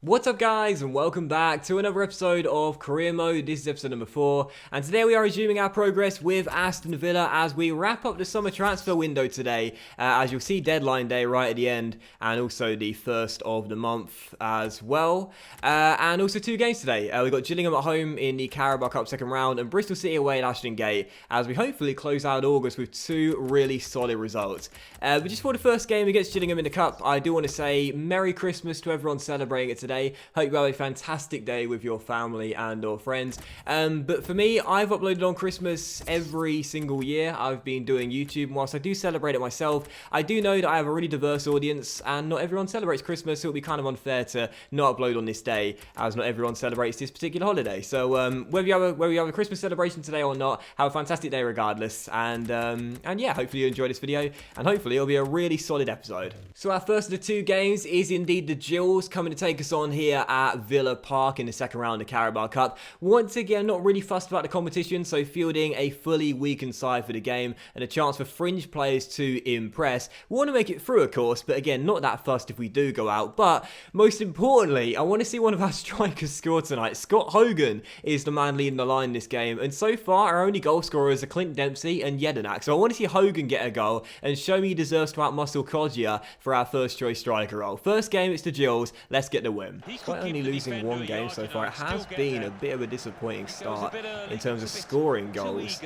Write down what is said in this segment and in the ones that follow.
What's up guys, and welcome back to another episode of Career Mode. This is episode number 4, and today we are resuming our progress with Aston Villa as we wrap up the summer transfer window today. As you'll see, deadline day right at the end, and also the first of the month as well. And also 2 games today. We've got Gillingham at home in the Carabao Cup second round, and Bristol City away at Ashton Gate, as we hopefully close out August with 2 really solid results. But just for the first game against Gillingham in the Cup, I do want to say Merry Christmas to everyone celebrating it today. Hope you have a fantastic day with your family and or friends. But for me, I've uploaded on Christmas every single year. I've been doing YouTube, and whilst I do celebrate it myself, I do know that I have a really diverse audience, and not everyone celebrates Christmas, so it would be kind of unfair to not upload on this day, as not everyone celebrates this particular holiday. So whether you have a Christmas celebration today or not, have a fantastic day regardless. And yeah, hopefully you enjoy this video, and hopefully it'll be a really solid episode. So our first of the 2 games is indeed the Gills coming to take us on here at Villa Park in the second round of the Carabao Cup. Once again, not really fussed about the competition, so fielding a fully weakened side for the game and a chance for fringe players to impress. We want to make it through, of course, but again, not that fussed if we do go out. But most importantly, I want to see one of our strikers score tonight. Scott Hogan is the man leading the line in this game, and so far our only goal scorers are Clint Dempsey and Jedinak. So I want to see Hogan get a goal and show me he deserves to outmuscle Kodjia for our first choice striker role. First game, it's the Gills. Let's get the win. Despite only losing 1 game so far, it has been a bit of a disappointing start in terms of scoring goals.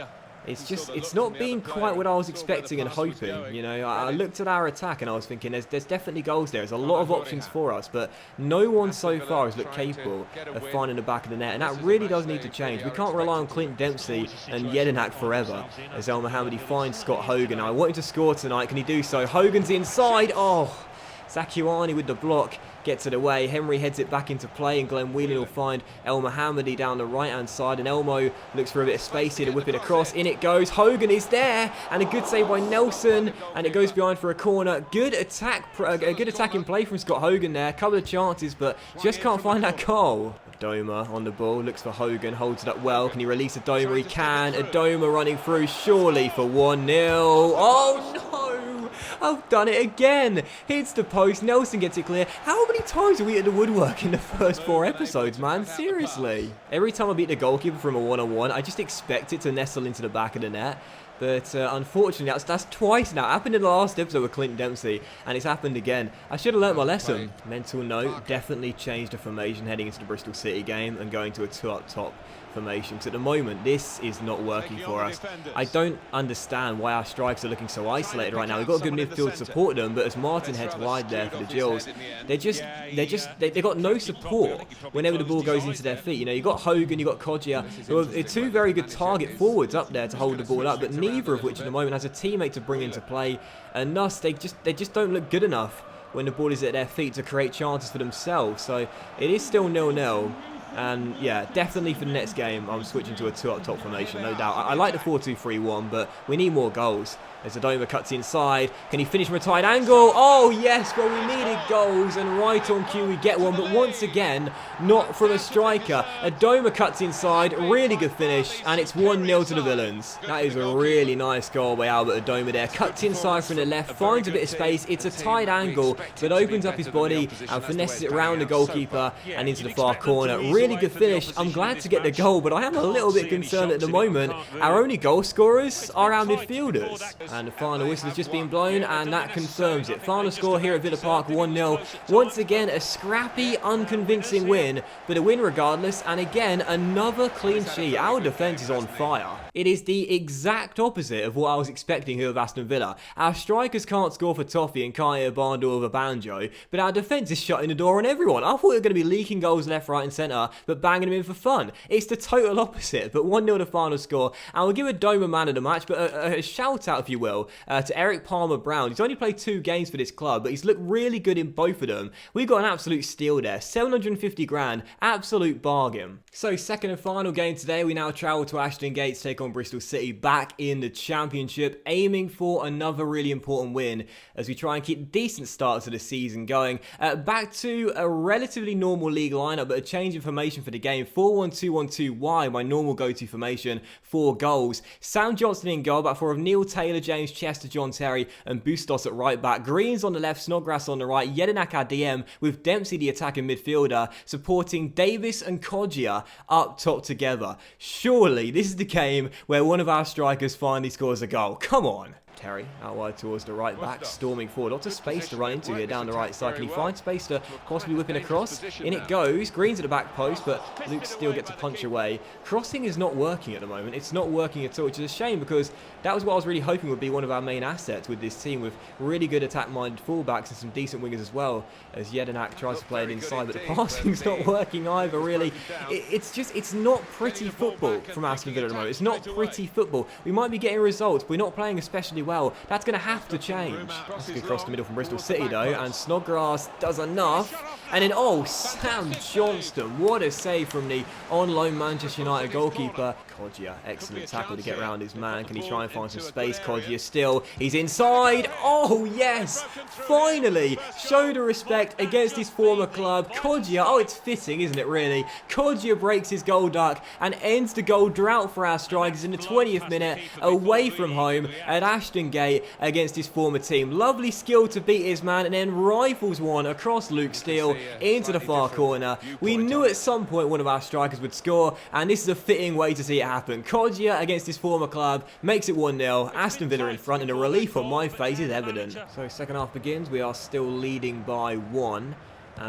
It's not been quite what I was expecting and hoping. You know, I looked at our attack and I was thinking there's definitely goals there. There's a lot of options for us, but no one so far has looked capable of finding the back of the net, and that really does need to change. We can't rely on Clint Dempsey and Jedinak forever as El Mohammadi finds Scott Hogan. Now, I want him to score tonight. Can he do so? Hogan's inside. Oh, Zakuani with the block gets it away. Henry heads it back into play, and Glenn Whelan will find El Mohammadi down the right hand side, and Elmo looks for a bit of space here to whip it across. In it goes. Hogan is there, and a good save by Nelson, and it goes behind for a corner. Good attack, a good attacking play from Scott Hogan there. A couple of chances, but just can't find that goal. Adoma on the ball, looks for Hogan, holds it up well. Can he release Adoma? He can. Adoma running through, surely for 1-0. Oh no! I've done it again. Hits the post. Nelson gets it clear. How many times are we at the woodwork in the first 4 episodes, man? Seriously. Every time I beat the goalkeeper from a 1-on-1, I just expect it to nestle into the back of the net. But unfortunately, that's twice now. It happened in the last episode with Clint Dempsey, and it's happened again. I should have learnt my lesson. Mental note, definitely changed the formation heading into the Bristol City game and going to a 2 up top formation, because at the moment this is not working for us. I don't understand why our strikers are looking so isolated right now. We've got a good midfield to support them, but as Martin heads wide there for the Gills, they've got no support whenever the ball goes into their feet. You know, you've got Hogan, you've got Kodjia, who are 2 very good target forwards up there to hold the ball up, but neither of which at the moment has a teammate to bring into play, and thus they just don't look good enough when the ball is at their feet to create chances for themselves. So it is still 0-0. And yeah, definitely for the next game, I'm switching to a 2 up top formation, no doubt. I like the 4-2-3-1, but we need more goals. As Adoma cuts inside, can he finish from a tight angle? Oh yes, well we needed goals, and right on cue we get one, but once again, not from a striker. Adoma cuts inside, really good finish, and it's 1-0 to the Villains. That is a really nice goal by Albert Adoma there. Cuts inside from the left, finds a bit of space, it's a tight angle, but opens up his body and finesses it around the goalkeeper and into the far corner. Really good finish. I'm glad to get the goal, but I am a little bit concerned at the moment. Our only goal scorers are our midfielders. And the final whistle has just been blown, and that confirms it. Final score here at Villa Park, 1-0. Once again, a scrappy, unconvincing win, but a win regardless, and again, another clean sheet. Our defence is on fire. It is the exact opposite of what I was expecting here with Aston Villa. Our strikers can't score for toffee and can't hit a barn door with a banjo, but our defence is shutting the door on everyone. I thought we were going to be leaking goals left, right and centre, but banging them in for fun. It's the total opposite, but 1-0 the final score, and we'll give a Doma man of the match, but a shout out, if you will, to Eric Palmer-Brown. He's only played 2 games for this club, but he's looked really good in both of them. We got an absolute steal there. 750 grand, absolute bargain. So second and final game today, we now travel to Ashton Gate to take on Bristol City back in the Championship, aiming for another really important win as we try and keep decent starts of the season going. Back to a relatively normal league lineup, but a change in format formation for the game. 4-1-2-1-2 wide, my normal go-to formation. 4 goals. Sam Johnson in goal, back four of Neil Taylor, James Chester, John Terry, and Bustos at right back. Greens on the left, Snodgrass on the right, Jedinak our DM, with Dempsey the attacking midfielder, supporting Davis and Kodjia up top together. Surely this is the game where one of our strikers finally scores a goal. Come on. Terry out wide towards the right back, storming forward. Lots of space to run into here down the right side. Can he find space to possibly whip it across? In it goes. Green's at the back post, but Luke still gets a punch away. Crossing is not working at the moment. It's not working at all, which is a shame because that was what I was really hoping would be one of our main assets with this team, with really good attack-minded fullbacks and some decent wingers as well, as Jedinak tries to play it inside, but the passing's not working either, really. It's not pretty football from Aston Villa at the moment. It's not pretty football. We might be getting results, but we're not playing especially well. That's going to have to change. That's a good cross the middle from Bristol City though, and Snodgrass does enough. And then, oh, Sam Johnston, what a save from the on-loan Manchester United goalkeeper. Kodjia, excellent tackle to get around his man. Can he try and find some space? Kodjia still, he's inside. Oh yes, finally showed a respect against his former club. Kodjia, oh, it's fitting, isn't it really? Kodjia breaks his goal duck and ends the goal drought for our strikers in the 20th minute, away from home at Ashton Gate against his former team. Lovely skill to beat his man, and then rifles one across Luke Steele into the far corner. We knew at some point one of our strikers would score, and this is a fitting way to see it happen. Kodjia against his former club makes it 1-0. Aston Villa in front, and the relief on my face is evident. So second half begins. We are still leading by 1.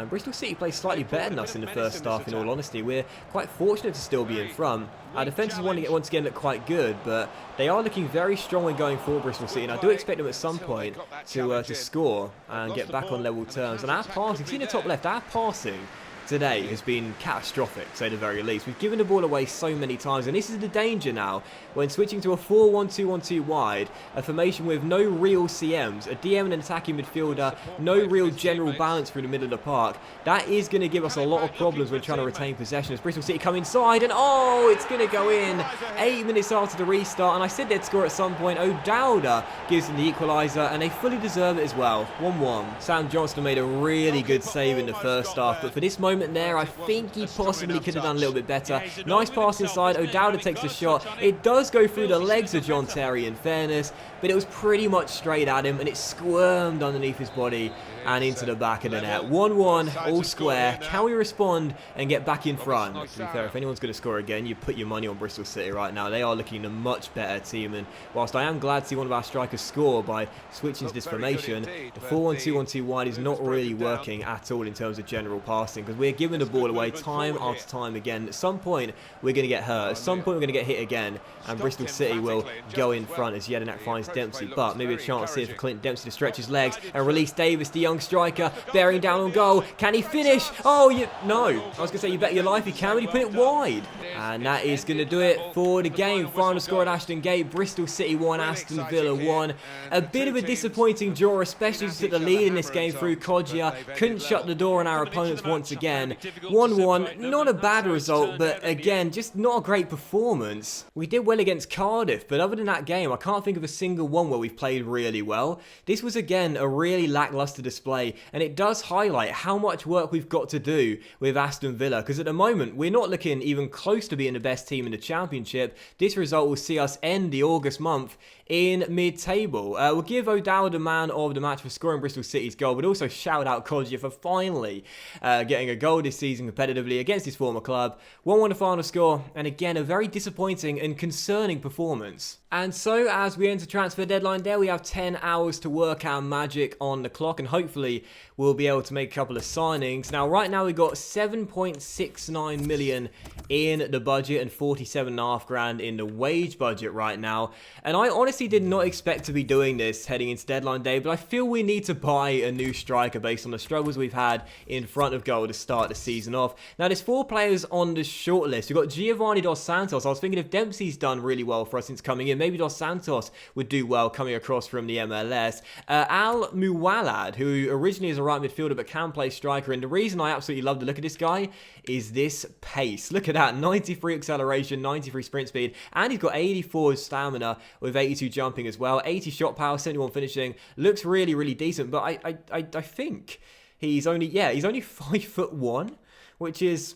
Bristol City plays slightly better than us in the first half, in all honesty. We're quite fortunate to still be in front. Our defence is once again look quite good, but they are looking very strong when going forward, Bristol City, and I do expect them at some point to score and get back on level terms. And our passing, see in the top left, our passing today has been catastrophic, to say the very least. We've given the ball away so many times, and this is the danger now when switching to a 4-1-2-1-2 wide, a formation with no real CMs, a DM and an attacking midfielder, no real general balance through the middle of the park. That is going to give us a lot of problems when trying to retain possession as Bristol City come inside, and oh, it's going to go in 8 minutes after the restart, and I said they'd score at some point. O'Dowda gives them the equaliser, and they fully deserve it as well. 1-1. Sam Johnston made a really good save in the first half, but for this moment there, I think he possibly could have done a little bit better. Nice pass inside. O'Dowda takes the shot. It does go through the legs of John Terry, in fairness, but it was pretty much straight at him, and it squirmed underneath his body and into the back of the net. 1-1, all square. Can we respond and get back in front? To be fair, if anyone's going to score again, you put your money on Bristol City right now. They are looking a much better team, and whilst I am glad to see one of our strikers score by switching to this formation, the 4-1-2-1-2 wide is not really working at all in terms of general passing, because we're giving the ball away time after time again. At some point, we're going to get hurt. At some point, we're going to get hit again, and Bristol City will go in front as Jedinak finds Dempsey, but maybe a chance here for Clinton Dempsey to stretch his legs and release Davis, the young striker, bearing down on goal. Can he finish? Oh, no. I was going to say, you bet your life he can, but he put it wide. And that is going to do it for the game. Final score at Ashton Gate, Bristol City 1, Aston Villa 1. A bit of a disappointing draw, especially to the lead in this game through Kodjia. Couldn't shut the door on our opponents once again. 1-1, not a bad result, but again, just not a great performance. We did well against Cardiff, but other than that game, I can't think of a single one where we've played really well. This was again a really lackluster display, and it does highlight how much work we've got to do with Aston Villa, because at the moment, we're not looking even close to being the best team in the Championship. This result will see us end the August month in mid-table. We'll give O'Dowda the man of the match for scoring Bristol City's goal, but also shout out Kodjia for finally getting a goal this season competitively against his former club. 1-1 the final score, and again a very disappointing and concerning performance. And so as we enter transfer deadline day, we have 10 hours to work our magic on the clock, and hopefully we'll be able to make a couple of signings. Now right now we've got 7.69 million in the budget and 47.5 grand in the wage budget right now, and I honestly did not expect to be doing this heading into deadline day, but I feel we need to buy a new striker based on the struggles we've had in front of goal to start the season off. Now there's 4 players on the shortlist. We've got Giovanni Dos Santos. I was thinking if Dempsey's done really well for us since coming in, maybe Dos Santos would do well coming across from the MLS. Al Muwalad, who originally is a right midfielder but can play striker, and the reason I absolutely love the look of this guy is this pace. Look at that, 93 acceleration, 93 sprint speed, and he's got 84 stamina with 82 jumping as well, 80 shot power, 71 finishing. Looks really, really decent, but I think he's only 5'1", which is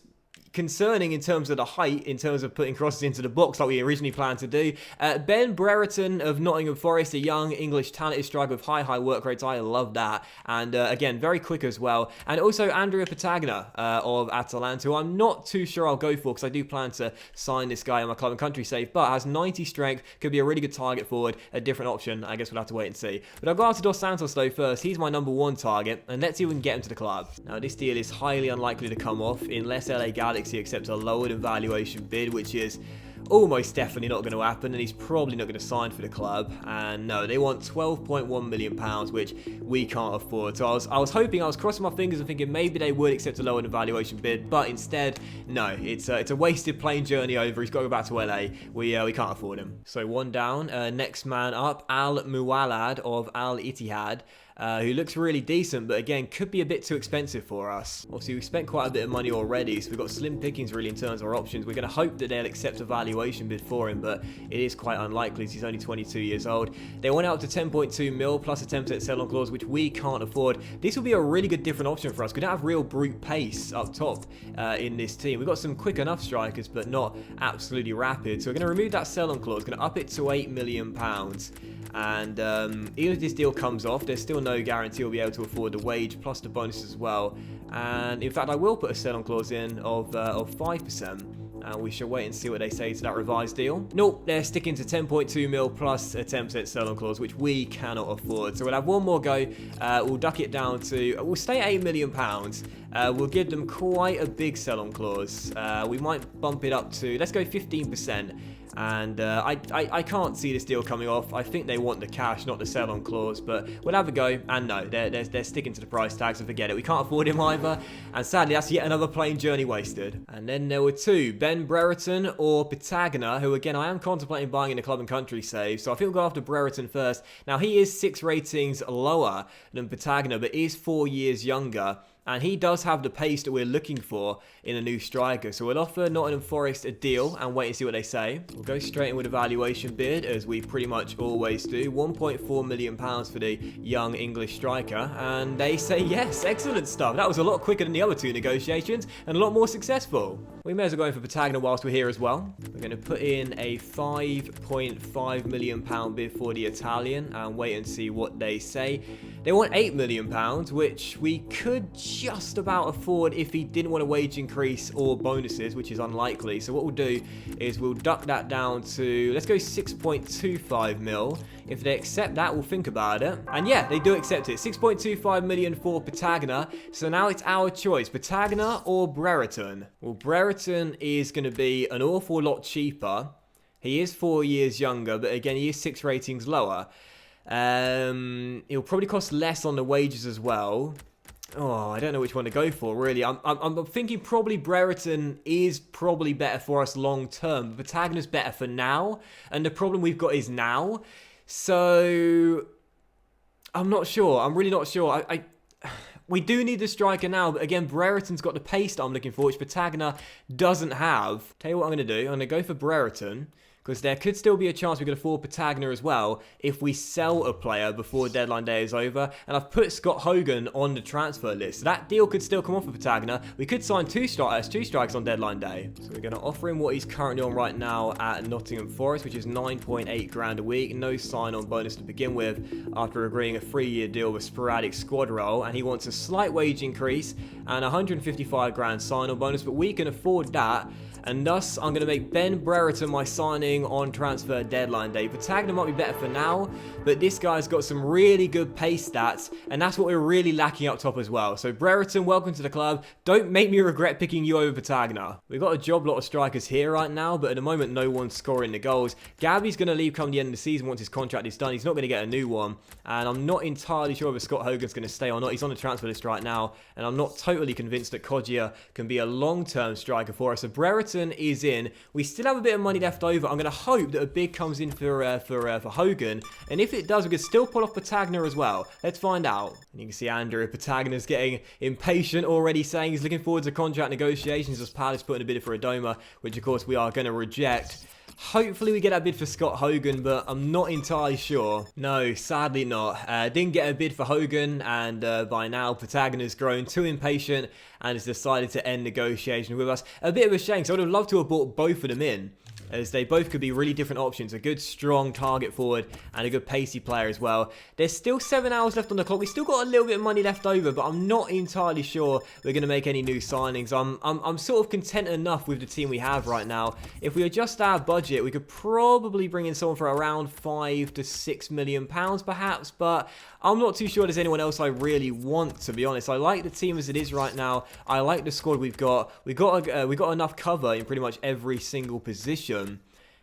concerning in terms of the height, in terms of putting crosses into the box like we originally planned to do. Ben Brereton of Nottingham Forest, a young English talented striker with high work rates. I love that. And again, very quick as well. And also Andrea Patagna of Atalanta, who I'm not too sure I'll go for because I do plan to sign this guy on my club and country save, but has 90 strength, could be a really good target forward, a different option. I guess we'll have to wait and see. But I'll go out to Dos Santos though first. He's my #1 target, and let's see if we can get him to the club. Now this deal is highly unlikely to come off unless LA Galaxy accepts a lowered valuation bid, which is almost definitely not going to happen, and he's probably not going to sign for the club. And no, they want £12.1 million, which we can't afford. So I was hoping, I was crossing my fingers and thinking maybe they would accept a lower valuation bid, but instead, no, it's a wasted plane journey over. He's got to go back to LA. We can't afford him. So one down. Next man up, Al Muwalad of Al Ittihad. Who looks really decent, but again, could be a bit too expensive for us. Obviously, we've spent quite a bit of money already, so we've got slim pickings really in terms of our options. We're going to hope that they'll accept a valuation bid for him, but it is quite unlikely as he's only 22 years old. They went out to 10.2 mil plus a 10% sell-on clause, which we can't afford. This will be a really good different option for us. We don't have real brute pace up top in this team. We've got some quick enough strikers, but not absolutely rapid. So we're going to remove that sell-on clause, going to up it to £8 million. And even if this deal comes off, there's still no guarantee we'll be able to afford the wage plus the bonus as well. And in fact, I will put a sell-on clause in of 5%. And we shall wait and see what they say to that revised deal. Nope, they're sticking to 10.2 mil plus a 10% sell-on clause, which we cannot afford. So we'll have one more go. We'll duck it down to, we'll stay at £8 million. We'll give them quite a big sell-on clause. We might bump it up to, let's go 15%. And I can't see this deal coming off. I think they want the cash, not the sell-on clause, but we'll have a go. And no, they're sticking to the price tag, so forget it. We can't afford him either. And sadly, that's yet another plane journey wasted. And then there were two, Ben Brereton or Patagna, who again, I am contemplating buying in the club and country save. So I think we'll go after Brereton first. Now, he is 6 ratings lower than Patagna, but is 4 years younger. And he does have the pace that we're looking for in a new striker. So we'll offer Nottingham Forest a deal and wait and see what they say. We'll go straight in with a valuation bid, as we pretty much always do. £1.4 million for the young English striker. And they say yes. Excellent stuff. That was a lot quicker than the other two negotiations and a lot more successful. We may as well go in for Patagna whilst we're here as well. We're going to put in a £5.5 million bid for the Italian and wait and see what they say. They want £8 million, which we could just about afford if he didn't want a wage increase or bonuses, which is unlikely. So what we'll do is we'll duck that down to, let's go 6.25 mil. If they accept that, we'll think about it. And yeah, they do accept it. 6.25 million for Patagna. So now it's our choice, Patagna or Brereton. Well, Brereton is going to be an awful lot cheaper. He is 4 years younger, but again, he is 6 ratings lower. It'll probably cost less on the wages as well. Oh, I don't know which one to go for, really. I'm thinking probably Brereton is probably better for us long term. But Patagna's better for now. And the problem we've got is now. So I'm not sure. I'm really not sure. We do need the striker now, but again, Brereton's got the pace that I'm looking for, which Patagna doesn't have. Tell you what I'm going to do. I'm going to go for Brereton, because there could still be a chance we could afford Patagna as well if we sell a player before deadline day is over. And I've put Scott Hogan on the transfer list. That deal could still come off for Patagna. We could sign two strikers on deadline day. So we're going to offer him what he's currently on right now at Nottingham Forest, which is 9.8 grand a week. No sign-on bonus to begin with after agreeing a 3-year deal with sporadic squad role. And he wants a slight wage increase and 155 grand sign-on bonus, but we can afford that. And thus, I'm going to make Ben Brereton my signing on transfer deadline day. Patagna might be better for now, but this guy's got some really good pace stats, and that's what we're really lacking up top as well. So Brereton, welcome to the club. Don't make me regret picking you over Patagna. We've got a job lot of strikers here right now, but at the moment, no one's scoring the goals. Gabby's going to leave come the end of the season once his contract is done. He's not going to get a new one, and I'm not entirely sure if Scott Hogan's going to stay or not. He's on the transfer list right now, and I'm not totally convinced that Kodjia can be a long-term striker for us. So Brereton is in. We still have a bit of money left over. I'm going going to hope that a bid comes in for Hogan. And if it does, we could still pull off Patagna as well. Let's find out. And you can see Andrew Patagna's getting impatient already, saying he's looking forward to contract negotiations as Palace putting a bid for Adoma, which of course we are going to reject. Hopefully we get that bid for Scott Hogan, but I'm not entirely sure. No, sadly not. Didn't get a bid for Hogan, and by now Patagna's grown too impatient and has decided to end negotiations with us. A bit of a shame, because I would have loved to have brought both of them in, as they both could be really different options. A good, strong target forward and a good pacey player as well. There's still 7 hours left on the clock. We've still got a little bit of money left over, but I'm not entirely sure we're going to make any new signings. I'm sort of content enough with the team we have right now. If we adjust our budget, we could probably bring in someone for around £5 to £6 million perhaps, but I'm not too sure there's anyone else I really want, to be honest. I like the team as it is right now. I like the squad we've got. We got enough cover in pretty much every single position.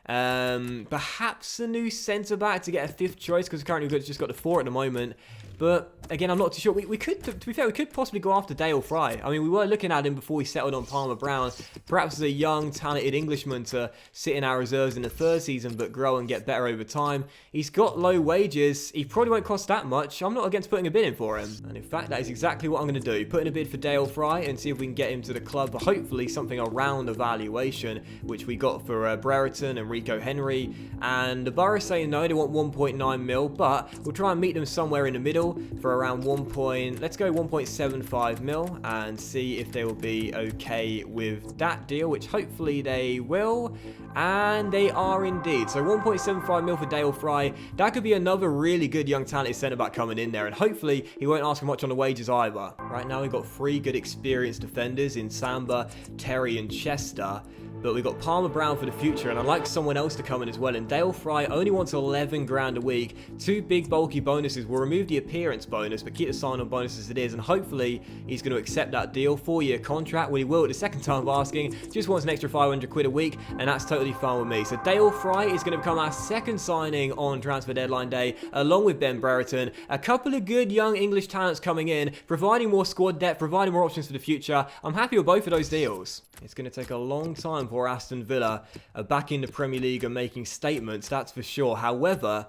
Perhaps a new centre-back to get a 5th choice, because currently we've just got the 4 at the moment. But again, I'm not too sure. We could, to be fair, we could possibly go after Dale Fry. I mean, we were looking at him before we settled on Palmer Brown. Perhaps as a young, talented Englishman to sit in our reserves in the 3rd season, but grow and get better over time. He's got low wages. He probably won't cost that much. I'm not against putting a bid in for him. And in fact, that is exactly what I'm going to do. Put in a bid for Dale Fry and see if we can get him to the club. But hopefully something around the valuation, which we got for Brereton and Rico Henry. And the Borough saying no, they want 1.9 mil, but we'll try and meet them somewhere in the middle for around let's go 1.75 mil and see if they will be okay with that deal, which hopefully they will, and they are indeed. So 1.75 mil for Dale Fry. That could be another really good young talented centre-back coming in there, and hopefully he won't ask for much on the wages either. Right now we've got 3 good experienced defenders in Samba, Terry and Chester. But we've got Palmer Brown for the future, and I'd like someone else to come in as well. And Dale Fry only wants 11 grand a week. 2 big bulky bonuses. We'll remove the appearance bonus, but keep the sign-on bonus as it is. And hopefully he's going to accept that deal. 4-year contract. Well, he will at the second time of asking. Just wants an extra 500 quid a week, and that's totally fine with me. So Dale Fry is going to become our second signing on transfer deadline day, along with Ben Brereton. A couple of good young English talents coming in, providing more squad depth, providing more options for the future. I'm happy with both of those deals. It's going to take a long time for Aston Villa back in the Premier League and making statements, that's for sure. However,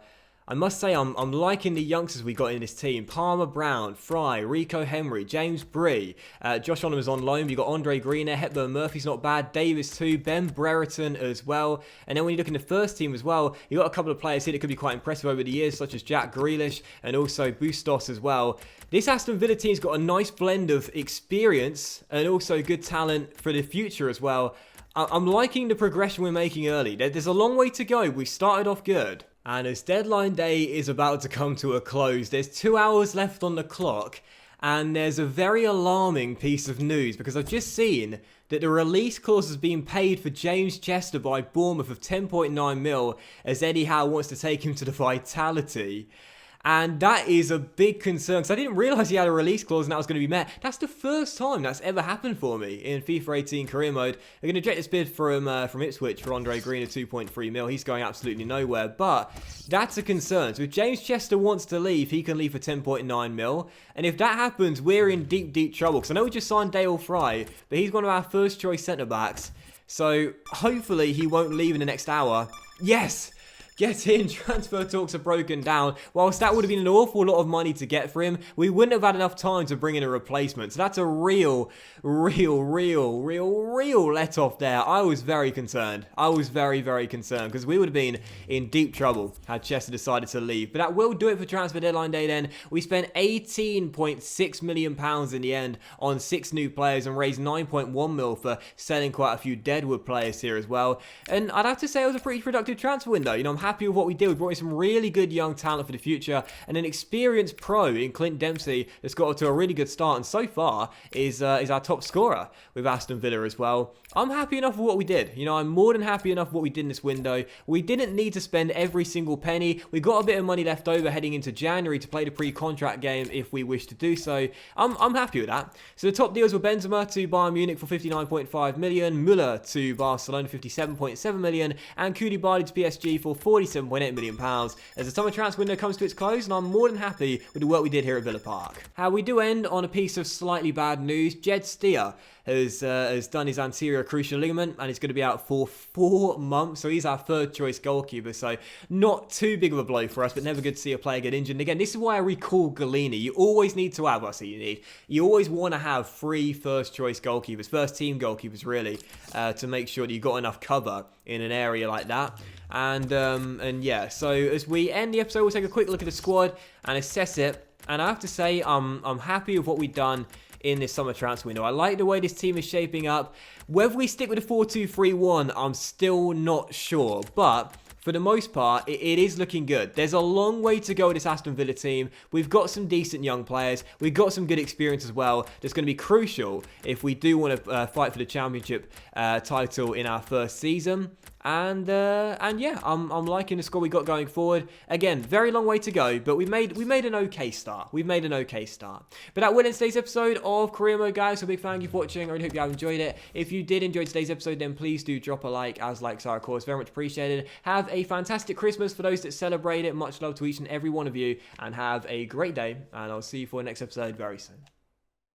I must say I'm liking the youngsters we got in this team. Palmer Brown, Fry, Rico Henry, James Bree, Josh Onham is on loan. You got Andre Greener, Hepburn Murphy's not bad, Davis too, Ben Brereton as well. And then when you look in the first team as well, you got a couple of players here that could be quite impressive over the years, such as Jack Grealish and also Bustos as well. This Aston Villa team's got a nice blend of experience and also good talent for the future as well. I'm liking the progression we're making early. There's a long way to go. We started off good. And as deadline day is about to come to a close, there's 2 hours left on the clock, and there's a very alarming piece of news, because I've just seen that the release clause has been paid for James Chester by Bournemouth of 10.9 mil, as Eddie Howe wants to take him to the Vitality. And that is a big concern, because I didn't realise he had a release clause and that was going to be met. That's the first time that's ever happened for me in FIFA 18 career mode. We're going to reject this bid from Ipswich for Andre Green at 2.3 mil. He's going absolutely nowhere, but that's a concern. So if James Chester wants to leave, he can leave for 10.9 mil. And if that happens, we're in deep, deep trouble. Because I know we just signed Dale Fry, but he's one of our first choice centre-backs. So hopefully he won't leave in the next hour. Yes! Get in, transfer talks are broken down. Whilst that would have been an awful lot of money to get for him, we wouldn't have had enough time to bring in a replacement. So that's a real let off there. I was very concerned. I was very, very concerned, because we would have been in deep trouble had Chester decided to leave. But that will do it for transfer deadline day then. We spent £18.6 million in the end on 6 new players and raised 9.1 mil for selling quite a few Deadwood players here as well. And I'd have to say it was a pretty productive transfer window. You know, I'm happy with what we did. We brought in some really good young talent for the future, and an experienced pro in Clint Dempsey that's got to a really good start, and so far is our top scorer with Aston Villa as well. I'm happy enough with what we did. You know, I'm more than happy enough with what we did in this window. We didn't need to spend every single penny. We got a bit of money left over heading into January to play the pre-contract game if we wish to do so. I'm happy with that. So the top deals were Benzema to Bayern Munich for 59.5 million, Müller to Barcelona 57.7 million, and Koulibaly to PSG for £47.8 million as the summer transfer window comes to its close, and I'm more than happy with the work we did here at Villa Park. We do end on a piece of slightly bad news. Jed Steer has done his anterior cruciate ligament and he's going to be out for 4 months. So he's our third choice goalkeeper. So not too big of a blow for us, but never good to see a player get injured. And again, this is why I recall Gallini. You always need to have, you always want to have 3 first choice goalkeepers, first team goalkeepers really, to make sure that you've got enough cover in an area like that. And yeah, so as we end the episode, we'll take a quick look at the squad and assess it. And I have to say, I'm happy with what we've done in this summer transfer window. I like the way this team is shaping up. Whether we stick with the 4-2-3-1, I'm still not sure. But for the most part, it is looking good. There's a long way to go with this Aston Villa team. We've got some decent young players. We've got some good experience as well. That's going to be crucial if we do want to fight for the Championship title in our first season. And yeah, I'm liking the score we got going forward. Again, very long way to go, but we made an okay start. We've made an okay start. But that will end today's episode of Career Mode, guys. So big thank you for watching. I really hope you have enjoyed it. If you did enjoy today's episode, then please do drop a like, as likes are of course very much appreciated. Have a fantastic Christmas for those that celebrate it. Much love to each and every one of you, and have a great day. And I'll see you for the next episode very soon.